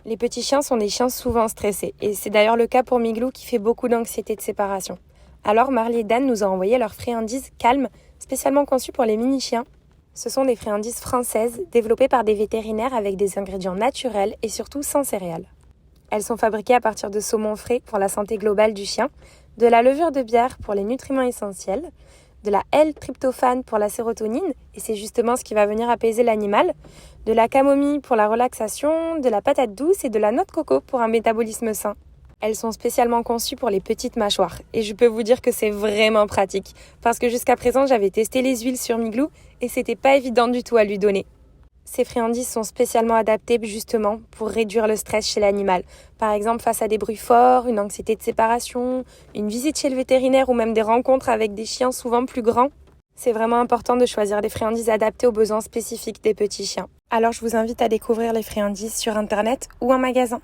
Les petits chiens sont des chiens souvent stressés, et c'est d'ailleurs le cas pour Miglou qui fait beaucoup d'anxiété de séparation. Alors Marley et Dan nous ont envoyé leurs friandises calmes, spécialement conçues pour les mini-chiens. Ce sont des friandises françaises, développées par des vétérinaires avec des ingrédients naturels et surtout sans céréales. Elles sont fabriquées à partir de saumon frais pour la santé globale du chien, de la levure de bière pour les nutriments essentiels, de la L-tryptophane pour la sérotonine, et c'est justement ce qui va venir apaiser l'animal, de la camomille pour la relaxation, de la patate douce et de la noix de coco pour un métabolisme sain. Elles sont spécialement conçues pour les petites mâchoires, et je peux vous dire que c'est vraiment pratique, parce que jusqu'à présent j'avais testé les huiles sur Miglou, et c'était pas évident du tout à lui donner. Ces friandises sont spécialement adaptées justement pour réduire le stress chez l'animal. Par exemple, face à des bruits forts, une anxiété de séparation, une visite chez le vétérinaire ou même des rencontres avec des chiens souvent plus grands. C'est vraiment important de choisir des friandises adaptées aux besoins spécifiques des petits chiens. Alors je vous invite à découvrir les friandises sur internet ou en magasin.